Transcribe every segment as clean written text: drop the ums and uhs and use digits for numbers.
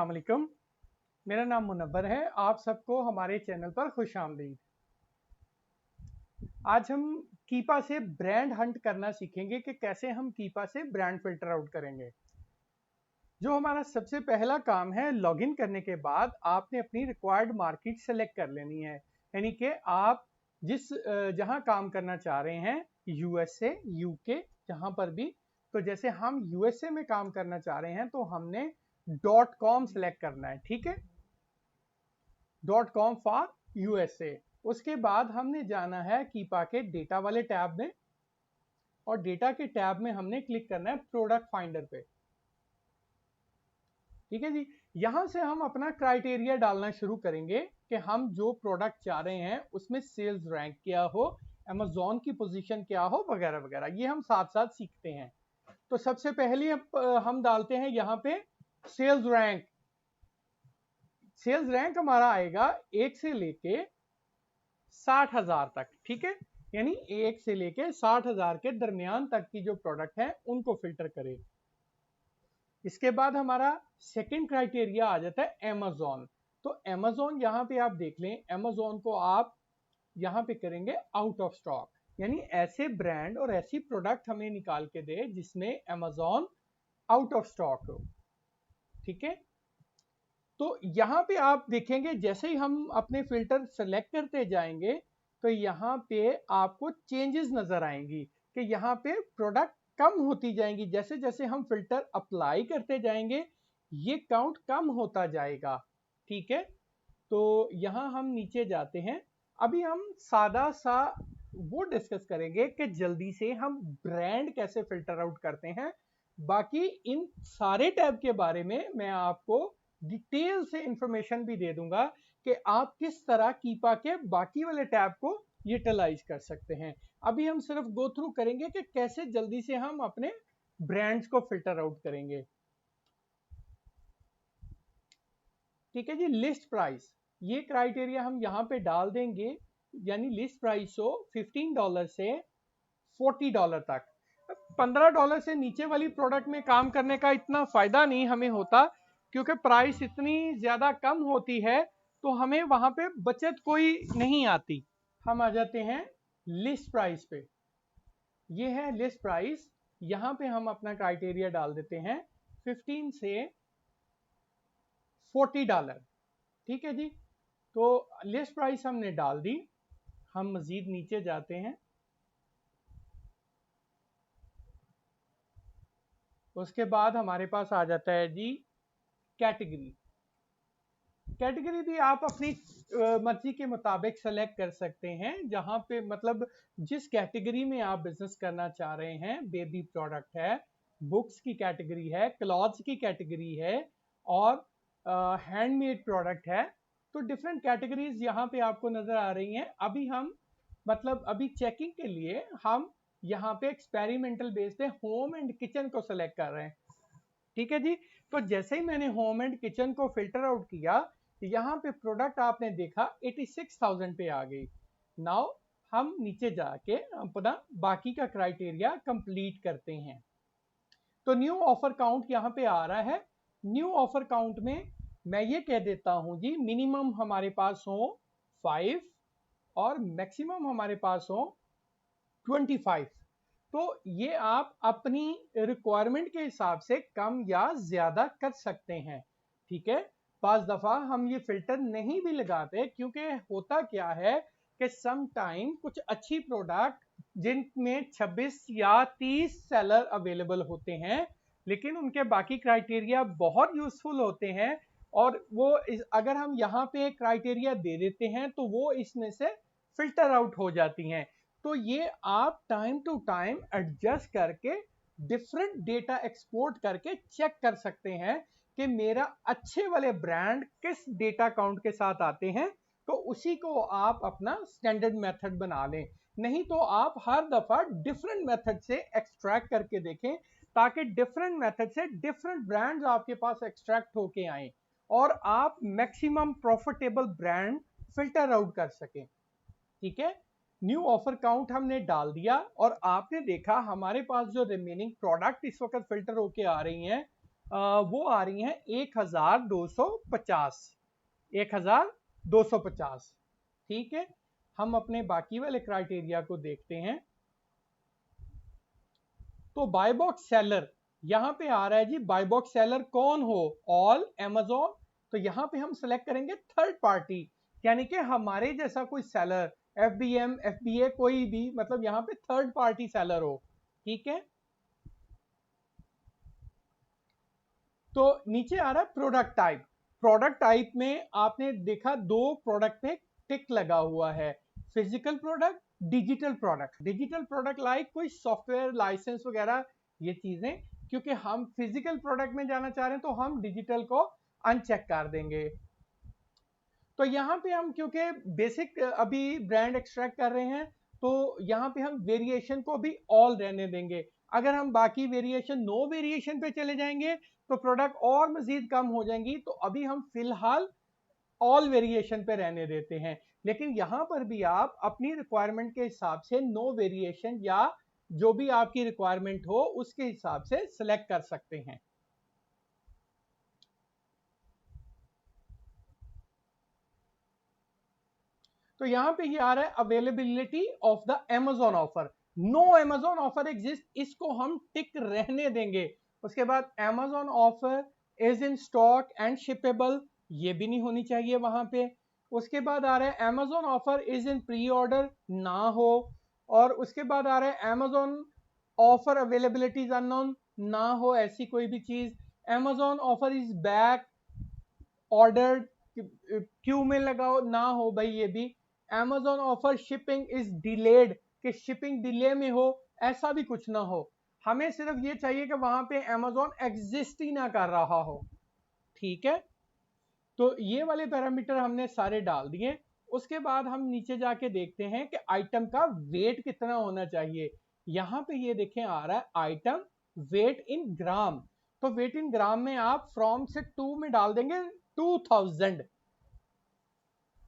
अस्सलाम वालेकुम। मेरा नाम मुनव्वर है। आप सबको हमारे चैनल पर खुश आमदीद। आज हम कीपा से ब्रांड हंट करना सीखेंगे कि कैसे हम कीपा से ब्रांड फिल्टर आउट करेंगे। जो हमारा सबसे पहला काम है, लॉगिन करने के बाद आपने अपनी रिक्वायर्ड मार्केट सेलेक्ट कर लेनी है। यानी कि आप जहां काम करना चाह रहे हैं, यूएसए, यूके, जहां पर भी। तो जैसे हम यूएसए में काम करना चाह रहे हैं तो हमने .com सेलेक्ट करना है, ठीक है। .com for USA. उसके बाद हमने जाना है कीपा के डेटा वाले टैब में, और डेटा के टैब में हमने क्लिक करना है प्रोडक्ट फाइंडर पे, ठीक है जी। यहां से हम अपना क्राइटेरिया डालना शुरू करेंगे कि हम जो प्रोडक्ट चाह रहे हैं उसमें सेल्स रैंक क्या हो, अमेज़न की पोजीशन क्या हो, वगैरह वगैरह। ये हम साथ साथ सीखते हैं। तो सबसे पहले हम डालते हैं यहाँ पे सेल्स रैंक। सेल्स रैंक हमारा आएगा 1 से लेके 60,000 तक, ठीक है। यानी 1 से लेके 60,000 के दरमियान तक की जो प्रोडक्ट है उनको फिल्टर करें। इसके बाद हमारा सेकंड क्राइटेरिया आ जाता है अमेज़न। तो अमेज़न यहाँ पे आप देख लें, अमेज़न को आप यहाँ पे करेंगे आउट ऑफ स्टॉक। यानी ऐसे ब्रांड और ऐसी प्रोडक्ट हमें निकाल के दे जिसमें अमेज़न आउट ऑफ स्टॉक हो, ठीक है। तो यहाँ पे आप देखेंगे जैसे ही हम अपने फिल्टर सेलेक्ट करते जाएंगे तो यहाँ पे आपको चेंजेस नजर आएंगी कि यहाँ पे प्रोडक्ट कम होती जाएंगी। जैसे जैसे हम फिल्टर अप्लाई करते जाएंगे ये काउंट कम होता जाएगा, ठीक है। तो यहाँ हम नीचे जाते हैं। अभी हम सादा सा वो डिस्कस करेंगे कि जल्दी से हम ब्रांड कैसे फिल्टर आउट करते हैं। बाकी इन सारे टैब के बारे में मैं आपको डिटेल से इंफॉर्मेशन भी दे दूंगा कि आप किस तरह कीपा के बाकी वाले टैब को यूटिलाइज कर सकते हैं। अभी हम सिर्फ गो थ्रू करेंगे कि कैसे जल्दी से हम अपने ब्रांड्स को फिल्टर आउट करेंगे, ठीक है जी। लिस्ट प्राइस, ये क्राइटेरिया हम यहाँ पे डाल देंगे। यानी लिस्ट प्राइस हो $15 से $40 तक। $15 से नीचे वाली प्रोडक्ट में काम करने का इतना फायदा नहीं हमें होता, क्योंकि प्राइस इतनी ज्यादा कम होती है तो हमें वहां पे बचत कोई नहीं आती। हम आ जाते हैं लिस्ट प्राइस पे। ये है लिस्ट प्राइस। यहां पे हम अपना क्राइटेरिया डाल देते हैं 15 से $40, ठीक है जी। तो लिस्ट प्राइस हमने डाल दी। हम मजीद नीचे जाते हैं। उसके बाद हमारे पास आ जाता है जी कैटेगरी। कैटेगरी भी आप अपनी मर्जी के मुताबिक सेलेक्ट कर सकते हैं, जहां पे मतलब जिस कैटेगरी में आप बिजनेस करना चाह रहे हैं। बेबी प्रोडक्ट है, बुक्स की कैटेगरी है, क्लॉथ्स की कैटेगरी है, और हैंडमेड प्रोडक्ट है। तो डिफरेंट कैटेगरीज यहाँ पे आपको नजर आ रही हैं। अभी हम अभी चेकिंग के लिए हम यहाँ पे एक्सपेरिमेंटल बेस पे होम एंड किचन को सेलेक्ट कर रहे हैं, ठीक है जी। तो जैसे ही मैंने होम एंड किचन को फिल्टर आउट किया, यहाँ पे प्रोडक्ट आपने देखा 86,000 पे आ गई। नाउ हम नीचे जाके अपना बाकी का क्राइटेरिया कंप्लीट करते हैं। तो न्यू ऑफर काउंट यहाँ पे आ रहा है। न्यू ऑफर काउंट में मैं ये कह देता हूं जी, मिनिमम हमारे पास हो 5 और मैक्सिमम हमारे पास हो 25। तो ये आप अपनी रिक्वायरमेंट के हिसाब से कम या ज्यादा कर सकते हैं, ठीक है। पांच दफा हम ये फिल्टर नहीं भी लगाते, क्योंकि होता क्या है कि सम टाइम कुछ अच्छी प्रोडक्ट जिनमें 26 या 30 सेलर अवेलेबल होते हैं, लेकिन उनके बाकी क्राइटेरिया बहुत यूजफुल होते हैं, और अगर हम यहाँ पे क्राइटेरिया दे देते हैं तो वो इसमें से फिल्टर आउट हो जाती हैं। तो ये आप टाइम टू टाइम एडजस्ट करके डिफरेंट डेटा एक्सपोर्ट करके चेक कर सकते हैं कि मेरा अच्छे वाले ब्रांड किस डेटा काउंट के साथ आते हैं। तो उसी को आप अपना स्टैंडर्ड मेथड बना लें। नहीं तो आप हर दफा डिफरेंट मेथड से एक्सट्रैक्ट करके देखें, ताकि डिफरेंट मेथड से डिफरेंट ब्रांड्स आपके पास एक्सट्रैक्ट होके आए और आप maximum profitable brand filter out कर सकें, ठीक है। न्यू ऑफर काउंट हमने डाल दिया और आपने देखा हमारे पास जो रिमेनिंग प्रोडक्ट इस वक्त फिल्टर होके आ रही हैं वो आ रही हैं 1250, 1250। ठीक है, हम अपने बाकी वाले क्राइटेरिया को देखते हैं। तो बाय बॉक्स सेलर यहां पे आ रहा है जी, बाय बॉक्स सेलर कौन हो, ऑल अमेज़न। तो यहां पे हम सेलेक्ट करेंगे थर्ड पार्टी, यानी कि हमारे जैसा कोई सेलर, एफबीएम, एफबीए, कोई भी, मतलब यहां पे थर्ड पार्टी सेलर हो। ठीक है, तो नीचे आ रहा है प्रोडक्ट टाइप। प्रोडक्ट टाइप में आपने देखा दो प्रोडक्ट में टिक लगा हुआ है, physical product, digital product. Digital product like कोई सॉफ्टवेयर लाइसेंस वगैरह ये चीजें, क्योंकि हम फिजिकल प्रोडक्ट में जाना चाह रहे हैं तो हम डिजिटल को अनचेक कर देंगे। तो यहाँ पे हम क्योंकि बेसिक अभी ब्रांड एक्सट्रैक्ट कर रहे हैं, तो यहाँ पे हम वेरिएशन को भी ऑल रहने देंगे। अगर हम बाकी वेरिएशन, नो वेरिएशन पे चले जाएंगे तो प्रोडक्ट और मजीद कम हो जाएंगी। तो अभी हम फिलहाल ऑल वेरिएशन पे रहने देते हैं, लेकिन यहां पर भी आप अपनी रिक्वायरमेंट के हिसाब से नो वेरिएशन या जो भी आपकी रिक्वायरमेंट हो उसके हिसाब से सिलेक्ट कर सकते हैं। तो यहां पे ये आ रहा है availability of the Amazon offer, no Amazon offer exist, इसको हम टिक रहने देंगे। उसके बाद Amazon offer is in stock and shippable, ये भी नहीं होनी चाहिए वहां पे। उसके बाद आ रहा है Amazon offer is in pre order, ना हो। और उसके बाद आ रहा है Amazon offer availability is unknown, ना हो ऐसी कोई भी चीज। Amazon offer is back ordered, Q में लगाओ, ना हो भाई ये भी। Amazon offer shipping is delayed, कि शिपिंग डिले में हो, ऐसा भी कुछ ना हो। हमें सिर्फ ये चाहिए कि वहां पे Amazon एग्जिस्ट ही ना कर रहा हो। ठीक है, तो ये वाले पैरामीटर हमने सारे डाल दिए। उसके बाद हम नीचे जाके देखते हैं कि आइटम का वेट कितना होना चाहिए। यहां पे ये देखें आ रहा है आइटम वेट इन ग्राम। तो वेट इन ग्राम में आप फ्रॉम से टू में डाल देंगे 2000,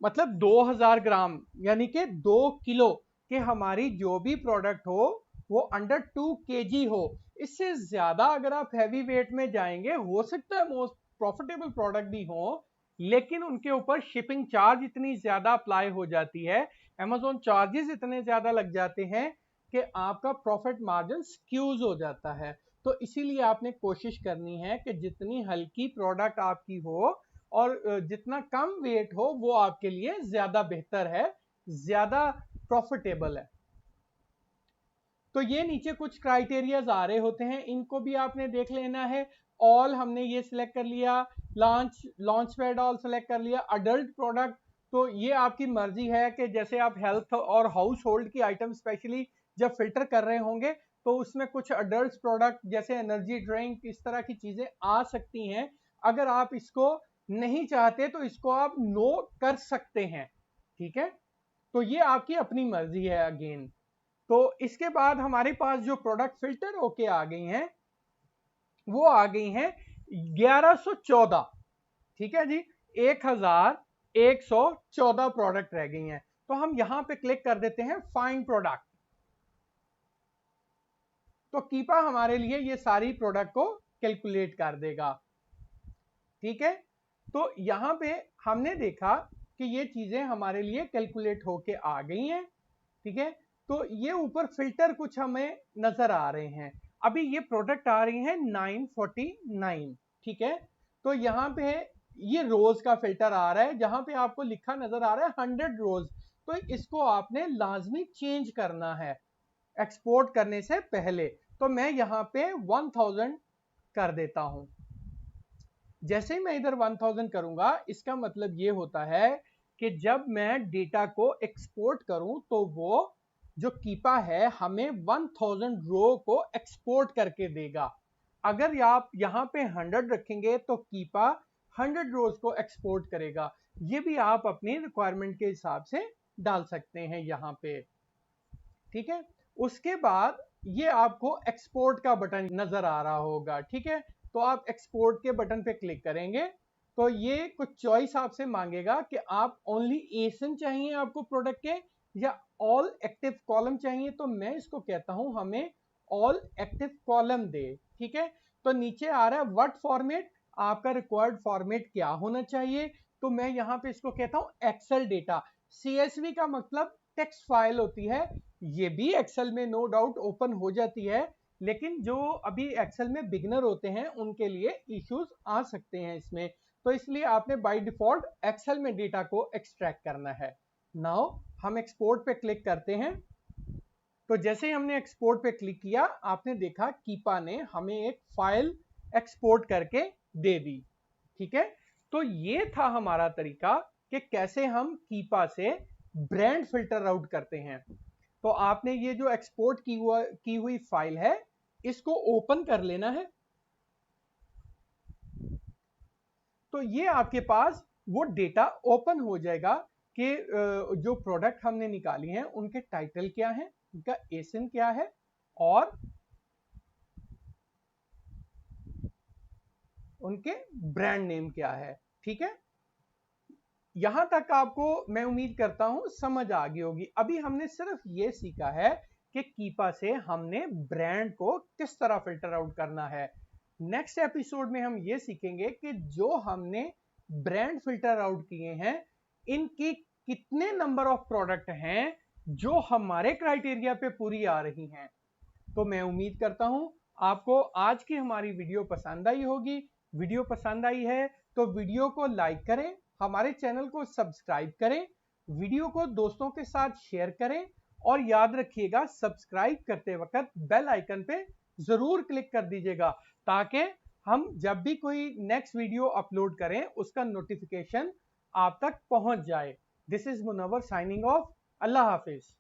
मतलब 2000 ग्राम, यानी कि 2 किलो, कि हमारी जो भी प्रोडक्ट हो वो अंडर 2 kg हो। इससे ज्यादा अगर आप हैवी वेट में जाएंगे, हो सकता है मोस्ट प्रॉफिटेबल प्रोडक्ट भी हो, लेकिन उनके ऊपर शिपिंग चार्ज इतनी ज्यादा अप्लाई हो जाती है, Amazon चार्जेस इतने ज्यादा लग जाते हैं कि आपका प्रॉफिट मार्जिन स्क्यूज हो जाता है। तो इसीलिए आपने कोशिश करनी है कि जितनी हल्की प्रोडक्ट आपकी हो और जितना कम वेट हो वो आपके लिए ज्यादा बेहतर है, ज्यादा प्रॉफिटेबल है। तो ये नीचे कुछ क्राइटेरियाज आ रहे होते हैं, इनको भी आपने देख लेना है। ऑल हमने ये सिलेक्ट कर लिया, लॉन्च पैड ऑल सिलेक्ट कर लिया। अडल्ट प्रोडक्ट, तो ये आपकी मर्जी है कि जैसे आप हेल्थ और हाउस होल्ड की आइटम स्पेशली जब फिल्टर कर रहे होंगे तो उसमें कुछ अडल्ट प्रोडक्ट जैसे एनर्जी ड्रिंक इस तरह की चीजें आ सकती हैं। अगर आप इसको नहीं चाहते तो इसको आप नो कर सकते हैं। ठीक है, तो ये आपकी अपनी मर्जी है अगेन। तो इसके बाद हमारे पास जो प्रोडक्ट फिल्टर होके आ गई हैं वो आ गई हैं 1114। ठीक है जी, 1114 प्रोडक्ट रह गई हैं। तो हम यहां पे क्लिक कर देते हैं फाइंड प्रोडक्ट। तो कीपा हमारे लिए ये सारी प्रोडक्ट को कैलकुलेट कर देगा। ठीक है, तो यहां पे हमने देखा कि ये चीजें हमारे लिए कैलकुलेट होके आ गई हैं। ठीक है, तो ये ऊपर फिल्टर कुछ हमें नजर आ रहे हैं। अभी ये प्रोडक्ट आ रही है 949। ठीक है, तो यहाँ पे ये रोज का फिल्टर आ रहा है, जहां पे आपको लिखा नजर आ रहा है 100 रोज। तो इसको आपने लाजमी चेंज करना है एक्सपोर्ट करने से पहले। तो मैं यहाँ पे 1000 कर देता हूं। जैसे ही मैं इधर 1000 करूंगा, इसका मतलब ये होता है कि जब मैं डेटा को एक्सपोर्ट करूं तो वो जो कीपा है हमें 1000 रो को एक्सपोर्ट करके देगा। अगर आप यहां पे 100 रखेंगे तो कीपा 100 रोज को एक्सपोर्ट करेगा। ये भी आप अपनी रिक्वायरमेंट के हिसाब से डाल सकते हैं यहां पे। ठीक है, उसके बाद ये आपको एक्सपोर्ट का बटन नजर आ रहा होगा। ठीक है, तो आप एक्सपोर्ट के बटन पे क्लिक करेंगे तो ये कुछ चॉइस आपसे मांगेगा कि आप ओनली एसन चाहिए आपको प्रोडक्ट के या ऑल एक्टिव कॉलम चाहिए। तो मैं इसको कहता हूं हमें ऑल एक्टिव कॉलम दे। ठीक है, तो नीचे आ रहा है व्हाट फॉर्मेट, आपका रिक्वायर्ड फॉर्मेट क्या होना चाहिए। तो मैं यहाँ पे इसको कहता हूँ एक्सेल डेटा। CSV का मतलब टेक्स्ट फाइल होती है, ये भी एक्सेल में नो डाउट ओपन हो जाती है, लेकिन जो अभी एक्सेल में बिगनर होते हैं उनके लिए इश्यूज आ सकते हैं इसमें, तो इसलिए आपने बाय डिफॉल्ट एक्सेल में डेटा को एक्सट्रैक्ट करना है। नाउ हम एक्सपोर्ट पे क्लिक करते हैं। तो जैसे ही हमने एक्सपोर्ट पे क्लिक किया, आपने देखा कीपा ने हमें एक फाइल एक्सपोर्ट करके दे दी। ठीक है, तो ये था हमारा तरीका कि कैसे हम कीपा से ब्रांड फिल्टर आउट करते हैं। तो आपने ये जो एक्सपोर्ट की हुई फाइल है, इसको ओपन कर लेना है। तो ये आपके पास वो डेटा ओपन हो जाएगा कि जो प्रोडक्ट हमने निकाली हैं उनके टाइटल क्या है, उनका एसिन क्या है, और उनके ब्रांड नेम क्या है। ठीक है, यहां तक आपको मैं उम्मीद करता हूं समझ आ गई होगी। अभी हमने सिर्फ ये सीखा है कि कीपा से हमने ब्रांड को किस तरह फिल्टर आउट करना है। नेक्स्ट एपिसोड में हम ये सीखेंगे कि जो हमने ब्रांड फिल्टर आउट किए हैं, इनकी कितने नंबर ऑफ प्रोडक्ट हैं जो हमारे क्राइटेरिया पे पूरी आ रही हैं। तो मैं उम्मीद करता हूं आपको आज की हमारी वीडियो पसंद आई होगी। वीडियो पसंद आई है तो वीडियो को लाइक करें, हमारे चैनल को सब्सक्राइब करें, वीडियो को दोस्तों के साथ शेयर करें, और याद रखिएगा सब्सक्राइब करते वक्त बेल आइकन पे जरूर क्लिक कर दीजिएगा, ताकि हम जब भी कोई नेक्स्ट वीडियो अपलोड करें उसका नोटिफिकेशन आप तक पहुंच जाए। This is Munawwar signing off. अल्लाह हाफिज।